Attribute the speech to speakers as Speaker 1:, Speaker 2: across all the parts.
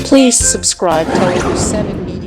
Speaker 1: Please subscribe to Telugu 7 Media.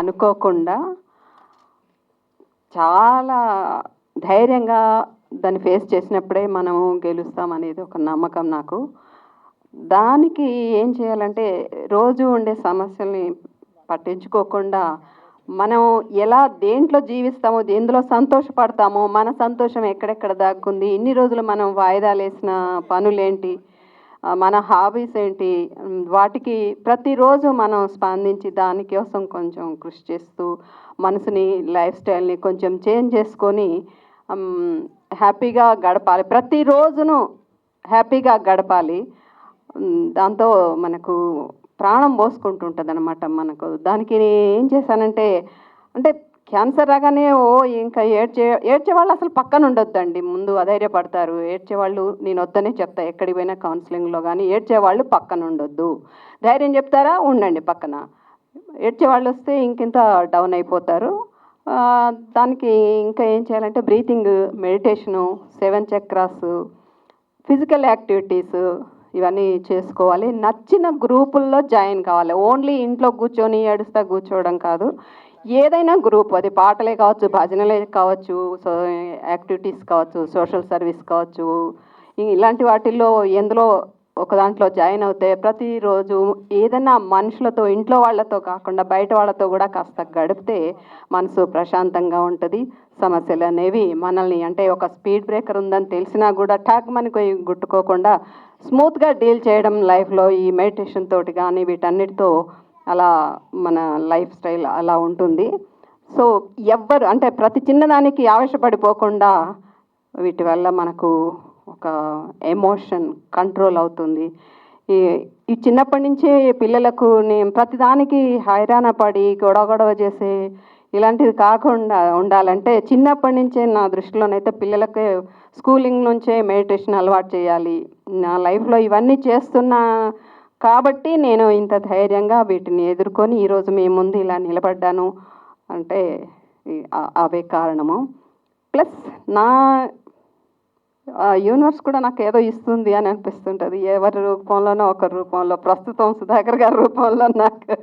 Speaker 2: అనుకోకుండా చాలా ధైర్యంగా దాన్ని ఫేస్ చేసినప్పుడే మనము గెలుస్తామనేది ఒక నమ్మకం నాకు. దానికి ఏం చేయాలంటే రోజు ఉండే సమస్యల్ని పట్టించుకోకుండా మనం ఎలా దేంట్లో జీవిస్తామో, ఎందులో సంతోషపడతామో, మన సంతోషం ఎక్కడెక్కడ దాక్కుంది, ఇన్ని రోజులు మనం వాయిదాలు వేసిన పనులేంటి, మన హాబీస్ ఏంటి, వాటికి ప్రతిరోజు మనం స్పందించి దానికోసం కొంచెం కృషి చేస్తూ మనసుని, లైఫ్ స్టైల్ని కొంచెం చేంజ్ చేసుకొని హ్యాపీగా గడపాలి. ప్రతిరోజును హ్యాపీగా గడపాలి. దాంతో మనకు ప్రాణం పోసుకుంటుంటుంది అనమాట. మనకు దానికి ఏం చేశానంటే, అంటే క్యాన్సర్ రాగానే ఇంకా ఏడ్చేవాళ్ళు అసలు పక్కన ఉండొద్దండి. ముందు అధైర్యపడతారు. ఏడ్చేవాళ్ళు నేను వద్దనే చెప్తా, ఎక్కడికి పోయినా కౌన్సిలింగ్లో కానీ ఏడ్చేవాళ్ళు పక్కన ఉండొద్దు. ధైర్యం చెప్తారా, ఉండండి పక్కన. ఏడ్చేవాళ్ళు వస్తే ఇంకింత డౌన్ అయిపోతారు. దానికి ఇంకా ఏం చేయాలంటే breathing, meditation, 7 chakras, physical activities ఇవన్నీ చేసుకోవాలి. నచ్చిన గ్రూపుల్లో జాయిన్ కావాలి. ఓన్లీ ఇంట్లో కూర్చొని ఏడుస్తా కూర్చోవడం కాదు. ఏదైనా గ్రూప్, అది పాటలే కావచ్చు, భజనలే కావచ్చు, యాక్టివిటీస్ కావచ్చు, సోషల్ సర్వీస్ కావచ్చు, ఇలాంటి వాటిల్లో ఎందులో ఒక దాంట్లో జాయిన్ అవుతే ప్రతిరోజు ఏదైనా మనుషులతో, ఇంట్లో వాళ్ళతో కాకుండా బయట వాళ్ళతో కూడా కాస్త గడిపితే మనసు ప్రశాంతంగా ఉంటుంది. సమస్యలు అనేవి మనల్ని, అంటే ఒక స్పీడ్ బ్రేకర్ ఉందని తెలిసినా కూడా టాక్ మనకు గుట్టుకోకుండా స్మూత్గా డీల్ చేయడం లైఫ్లో ఈ మెడిటేషన్ తోటి కానీ వీటన్నిటితో అలా మన లైఫ్ స్టైల్ అలా ఉంటుంది. సో ఎవ్వరు అంటే ప్రతి చిన్నదానికి ఆవేశపడిపోకుండా వీటి వల్ల మనకు ఒక ఎమోషన్ కంట్రోల్ అవుతుంది. ఈ ఈ చిన్నప్పటి నుంచే పిల్లలకు నేను ప్రతిదానికి హైరాణ పడి గొడవ చేసే ఇలాంటివి కాకుండా ఉండాలంటే చిన్నప్పటి నుంచే నా దృష్టిలోనైతే పిల్లలకి స్కూలింగ్ నుంచే మెడిటేషన్ అలవాటు చేయాలి. నా లైఫ్లో ఇవన్నీ చేస్తున్నా కాబట్టి నేను ఇంత ధైర్యంగా వీటిని ఎదుర్కొని ఈరోజు మీ ముందు ఇలా నిలబడ్డాను అంటే అవే కారణము. ప్లస్ నా యూనివర్స్ కూడా నాకు ఏదో ఇస్తుంది అని అనిపిస్తుంటుంది. ఎవరి రూపంలోనో ఒక రూపంలో, ప్రస్తుతం సుధాకర్ గారి రూపంలో నాకు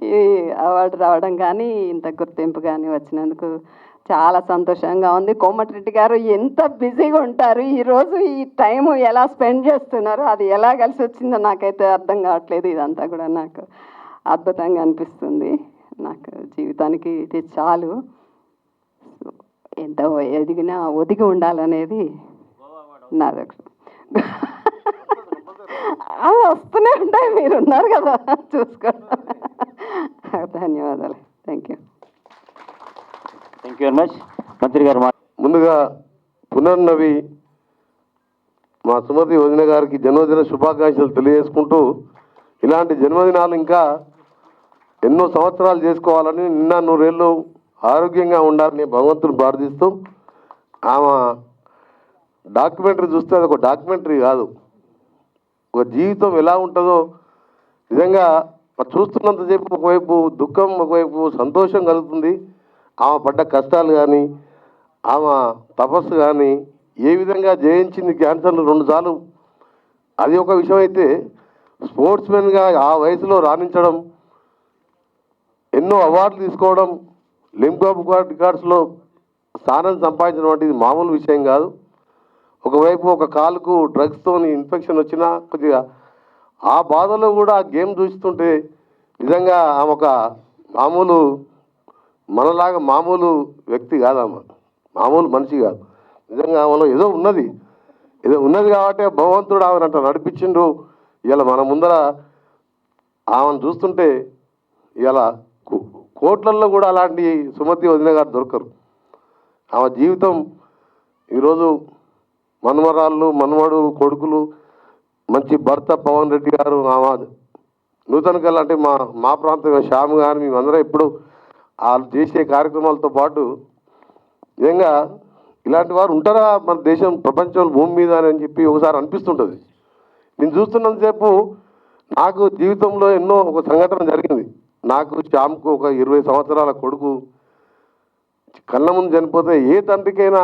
Speaker 2: ఈ అవార్డు రావడం కానీ ఇంత గుర్తింపు కానీ వచ్చినందుకు చాలా సంతోషంగా ఉంది. కోమటిరెడ్డి గారు ఎంత బిజీగా ఉంటారు, ఈరోజు ఈ టైము ఎలా స్పెండ్ చేస్తున్నారు, అది ఎలా కలిసి వచ్చిందో నాకైతే అర్థం కావట్లేదు. ఇదంతా కూడా నాకు అద్భుతంగా అనిపిస్తుంది. నాకు జీవితానికి ఇది చాలు. ఎంత ఎదిగినా ఒదిగి ఉండాలనేది నా దగ్గర అవి వస్తూనే ఉంటాయి, మీరు ఉన్నారు కదా చూసుకోండి. ధన్యవాదాలు. Thank you
Speaker 3: very much. మంత్రి గారు
Speaker 4: ముందుగా పునర్నవి మా సుమతి వదిన గారికి జన్మదిన శుభాకాంక్షలు తెలియజేసుకుంటూ, ఇలాంటి జన్మదినాలు ఇంకా ఎన్నో సంవత్సరాలు చేసుకోవాలని, నిన్న 100 ఏళ్ళు ఆరోగ్యంగా ఉండాలని భగవంతుని ప్రార్థిస్తూ, ఆమె డాక్యుమెంటరీ చూస్తే అది ఒక డాక్యుమెంటరీ కాదు, ఒక జీవితం ఎలా ఉంటుందో నిజంగా చూస్తున్నంతసేపు ఒకవైపు దుఃఖం, ఒకవైపు సంతోషం కలుగుతుంది. ఆమె పడ్డ కష్టాలు కానీ, ఆమె తపస్సు కానీ, ఏ విధంగా జయించింది క్యాన్సర్ను 2 సార్లు, అది ఒక విషయం అయితే, స్పోర్ట్స్మెన్గా ఆ వయసులో రాణించడం, ఎన్నో అవార్డులు తీసుకోవడం, లింక్ రికార్డ్స్లో స్థానం సంపాదించడం వంటిది మామూలు విషయం కాదు. ఒకవైపు ఒక కాలుకు డ్రగ్స్తో ఇన్ఫెక్షన్ వచ్చినా కొద్దిగా ఆ బాధలో కూడా ఆ గేమ్ చూస్తుంటే నిజంగా ఆమె ఒక మామూలు మనలాగా మామూలు వ్యక్తి కాదు, ఆమె మామూలు మనిషి కాదు. నిజంగా ఆమెలో ఏదో ఉన్నది కాబట్టి భగవంతుడు ఆమెను అంట నడిపించిండు. ఇలా మన ముందర ఆమెను చూస్తుంటే ఇలా కోట్లల్లో కూడా అలాంటి సుమతి వదిన గారు దొరకరు. ఆమె జీవితం ఈరోజు మనవరాళ్ళు, మనవడు, కొడుకులు, మంచి భర్త పవన్ రెడ్డి గారు, ఆమె నూతన కళ అంటే మా ప్రాంతం శ్యామ్ గారు, మేమందరం ఇప్పుడు వాళ్ళు చేసే కార్యక్రమాలతో పాటు నిజంగా ఇలాంటి వారు ఉంటారా మన దేశం ప్రపంచంలో భూమి మీద అని చెప్పి ఒకసారి అనిపిస్తుంటుంది. నేను చూస్తున్నంతసేపు నాకు జీవితంలో ఎన్నో ఒక సంఘటన జరిగింది. నాకు శ్యామ్కు ఒక 20 సంవత్సరాల కొడుకు కళ్ళ ముందు చనిపోతే ఏ తండ్రికైనా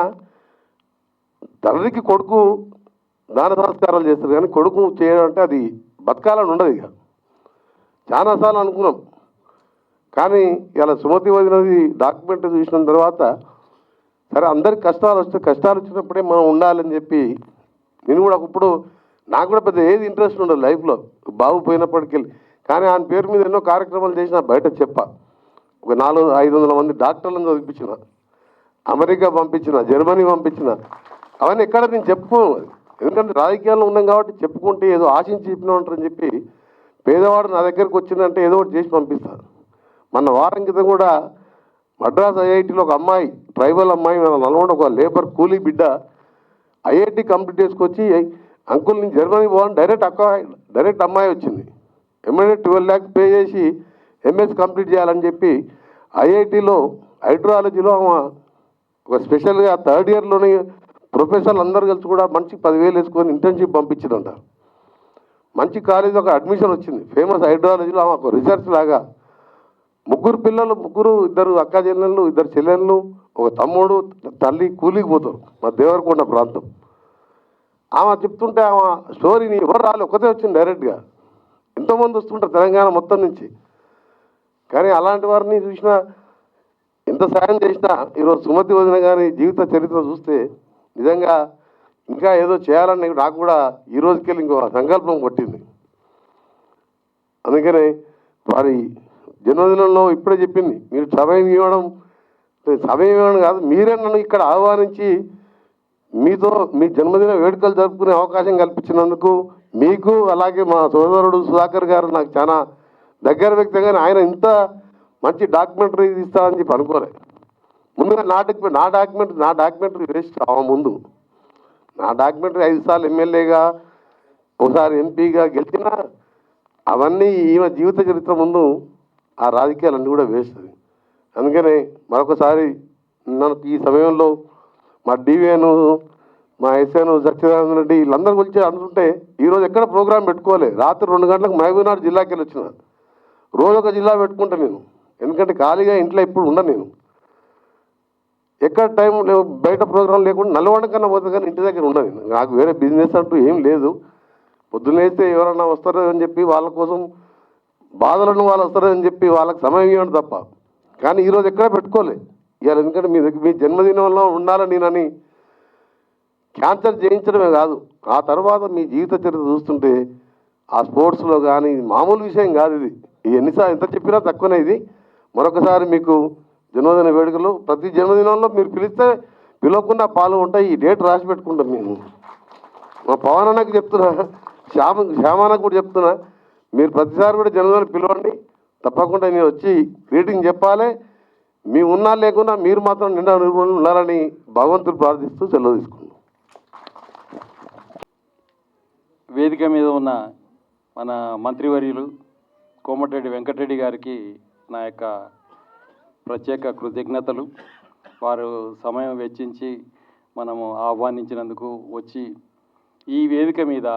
Speaker 4: తండ్రికి కొడుకు దాన సంస్కారాలు చేస్తారు, కానీ కొడుకు చేయడం అంటే అది బతకాలని ఉండదు. ఇక చాలాసార్లు అనుకున్నాం, కానీ ఇలా సుమతి వదినది డాక్యుమెంటరీ చూసిన తర్వాత సరే అందరికి కష్టాలు వచ్చినప్పుడే మనం ఉండాలని చెప్పి నేను కూడా ఇప్పుడు నాకు కూడా పెద్ద ఏది ఇంట్రెస్ట్ ఉండదు లైఫ్లో, బాబు పోయినప్పటికెళ్ళి. కానీ ఆయన పేరు మీద ఎన్నో కార్యక్రమాలు చేసిన బయట ఒక 400-500 మంది డాక్టర్లను చదివించిన, అమెరికా పంపించిన, జర్మనీ పంపించిన, అవన్నీ ఎక్కడ నేను చెప్పుకోను. ఎందుకంటే రాజకీయాల్లో ఉన్నాం కాబట్టి చెప్పుకుంటే ఏదో ఆశించి చెప్పినా ఉంటారని చెప్పి పేదవాడు నా దగ్గరకు వచ్చిందంటే ఏదో ఒకటి చేసి పంపిస్తాను. మొన్న వారం క్రితం కూడా మద్రాస్ ఐఐటీలో ఒక అమ్మాయి, ట్రైబల్ అమ్మాయి, మన నల్గొండ ఒక లేబర్ కూలీ బిడ్డ ఐఐటీ కంప్లీట్ చేసుకొచ్చి అంకుల్ నేను జర్మనీ పోవాలని డైరెక్ట్ అమ్మాయి వచ్చింది. ఎమ్మెల్యే 12 lakhs పే చేసి ఎంఎస్ కంప్లీట్ చేయాలని చెప్పి ఐఐటీలో హైడ్రాలజీలో ఒక స్పెషల్గా 3rd yearలోనే ప్రొఫెసర్లు అందరు కలిసి కూడా మంచి 10,000 వేసుకొని ఇంటర్న్షిప్ పంపించిందంట. మంచి కాలేజ్ ఒక అడ్మిషన్ వచ్చింది, ఫేమస్ హైడ్రాలజీలో ఆమె ఒక రీసెర్చ్ లాగా. 3 పిల్లలు, 2 అక్క చెల్లెళ్ళు, 2 చెల్లెళ్ళు, ఒక తమ్ముడు, తల్లి కూలికి పోతారు మా దేవరకొండ ప్రాంతం. ఆమె చెప్తుంటే ఆమె స్టోరీని ఎవరు రాలి ఒక్కతే వచ్చింది డైరెక్ట్గా. ఎంతోమంది వస్తుంటారు తెలంగాణ మొత్తం నుంచి, కానీ అలాంటి వారిని చూసినా ఎంత సాయం చేసినా ఈరోజు సుమతి వదిన గారి జీవిత చరిత్ర చూస్తే నిజంగా ఇంకా ఏదో చేయాలని నాకు కూడా ఈ రోజుకెళ్ళి ఇంకో సంకల్పం కొట్టింది. అందుకనే వారి జన్మదినంలో ఇప్పుడే చెప్పింది, మీరు సమయం ఇవ్వడం కాదు, మీరే నన్ను ఇక్కడ ఆహ్వానించి మీతో మీ జన్మదిన వేడుకలు జరుపుకునే అవకాశం కల్పించినందుకు మీకు, అలాగే మా సోదరుడు సుధాకర్ గారు నాకు చాలా దగ్గర వ్యక్తిగానే, ఆయన ఇంత మంచి డాక్యుమెంటరీ తీస్తారని చెప్పి అనుకోలేదు. ముందుగా నా డాక్యుమెంటరీ వేస్ట్ ముందు నా డాక్యుమెంటరీ 5 సార్లు ఎమ్మెల్యేగా ఒకసారి ఎంపీగా గెలిచినా అవన్నీ ఈమె జీవిత చరిత్ర ముందు ఆ రాజకీయాలన్నీ కూడా వేస్ట్. అందుకనే మరొకసారి నాకు ఈ సమయంలో మా డివిఎన్, మా ఎస్ఎన్ సత్యనారాయణ రెడ్డి వీళ్ళందరి గురించి అనుకుంటే ఈరోజు ఎక్కడ ప్రోగ్రాం పెట్టుకోలే. రాత్రి 2 గంటలకు మహబూబ్నగర్ జిల్లాకి వెళ్ళి వచ్చిన. రోజు ఒక జిల్లా పెట్టుకుంటా నేను, ఎందుకంటే ఖాళీగా ఇంట్లో ఎప్పుడు ఉండను నేను. ఎక్కడ టైం లేవు, బయట ప్రోగ్రాం లేకుండా నల్గొండ కన్నా పోతుంది కానీ ఇంటి దగ్గర ఉండను నేను. నాకు వేరే బిజినెస్ అంటూ ఏం లేదు. పొద్దున్నేస్తే ఎవరన్నా వస్తారో అని చెప్పి వాళ్ళ కోసం బాధలను వాళ్ళు వస్తారో అని చెప్పి వాళ్ళకి సమయం ఇవ్వండి తప్ప. కానీ ఈరోజు ఎక్కడ పెట్టుకోలే ఇవాళ, ఎందుకంటే మీ జన్మదినంలో ఉండాలని నేనని క్యాన్సర్ చేయించడమే కాదు, ఆ తర్వాత మీ జీవిత చరిత్ర చూస్తుంటే ఆ స్పోర్ట్స్లో కానీ మామూలు విషయం కాదు ఇది. ఎన్నిసార్లు ఎంత చెప్పినా తక్కువనే ఇది. మరొకసారి మీకు జన్మదిన వేడుకలు, ప్రతి జన్మదినంలో మీరు పిలవకుండా పాల్గొంటాయి. ఈ డేట్ రాసి పెట్టుకుంటాం మేము. మా పవన్ అన్నకి చెప్తున్నా, శ్యామానకు కూడా చెప్తున్నా, మీరు ప్రతిసారి కూడా జన్మదిన పిలవండి, తప్పకుండా నేను వచ్చి గ్రీటింగ్ చెప్పాలి. మీ ఉన్నా లేకున్నా మీరు మాత్రం నిండా నిర్మూలన ఉండాలని భగవంతుడు ప్రార్థిస్తూ సెలవు తీసుకున్నాం.
Speaker 5: వేదిక మీద ఉన్న మన మంత్రివర్యులు కోమటిరెడ్డి వెంకటరెడ్డి గారికి నా యొక్క ప్రత్యేక కృతజ్ఞతలు. వారు సమయం వెచ్చించి మనము ఆహ్వానించినందుకు వచ్చి ఈ వేదిక మీద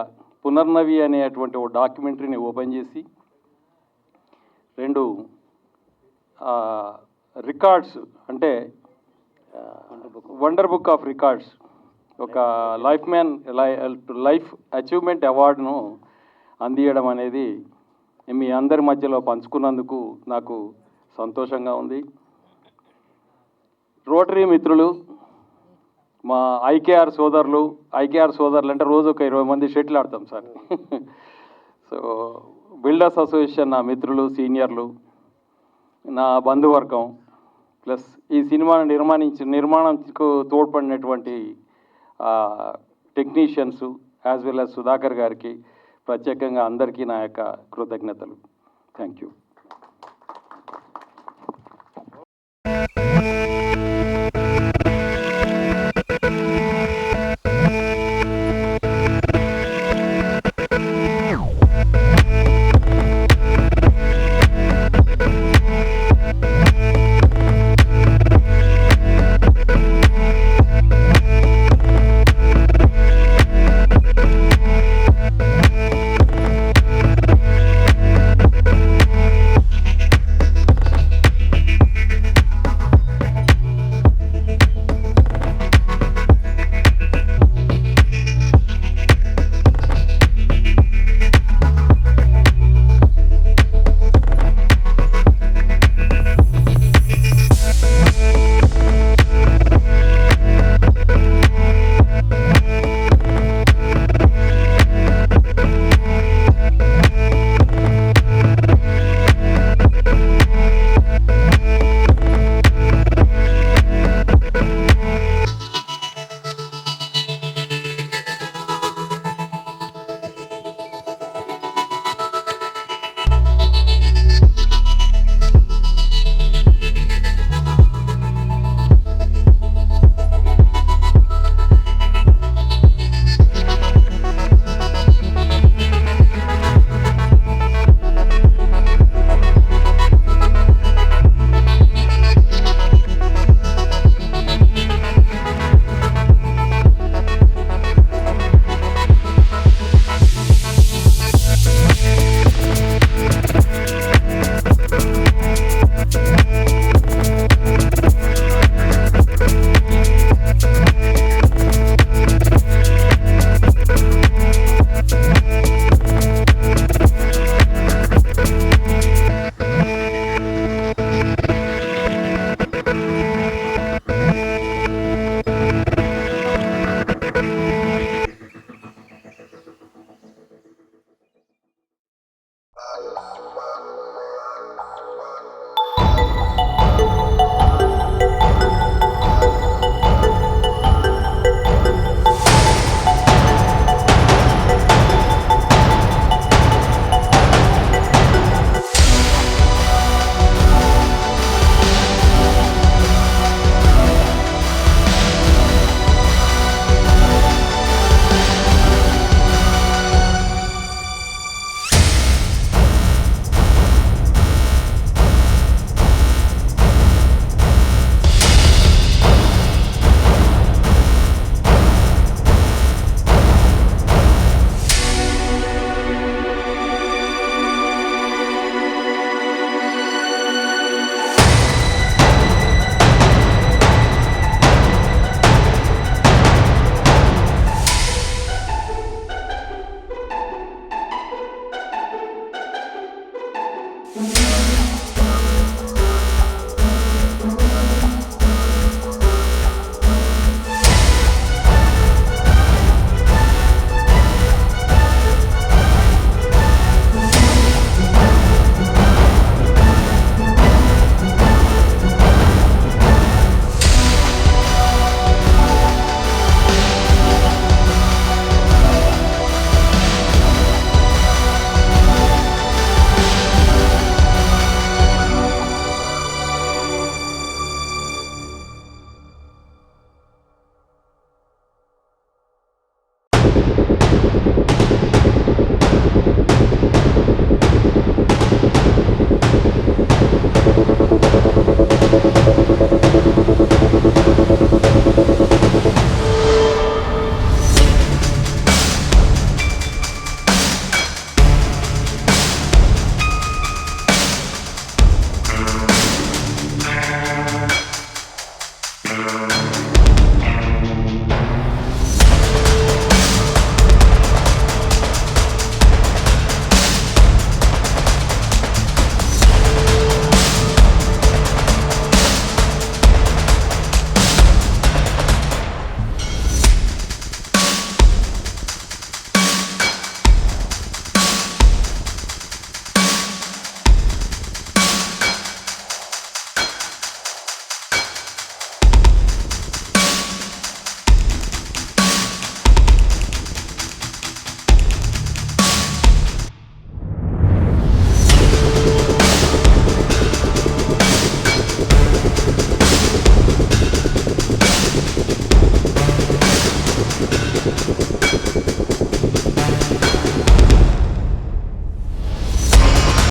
Speaker 5: పునర్నవి అనేటువంటి ఓ డాక్యుమెంటరీని ఓపెన్ చేసి 2 రికార్డ్స్ అంటే వండర్ బుక్ ఆఫ్ రికార్డ్స్, ఒక లైఫ్ అచీవ్మెంట్ అవార్డును అందియడం అనేది మీ అందరి మధ్యలో పంచుకున్నందుకు నాకు సంతోషంగా ఉంది. రోటరీ మిత్రులు, మా ఐకేఆర్ సోదరులు అంటే రోజు ఒక 20 మంది షటిల్ ఆడతాం సార్. సో బిల్డర్స్ అసోసియేషన్ నా మిత్రులు, సీనియర్లు, నా బంధువర్గం, ప్లస్ ఈ సినిమాను నిర్మాణంకు తోడ్పడినటువంటి technicians as well as Sudhakar గారికి ప్రత్యేకంగా అందరికీ నా యొక్క కృతజ్ఞతలు. Thank you.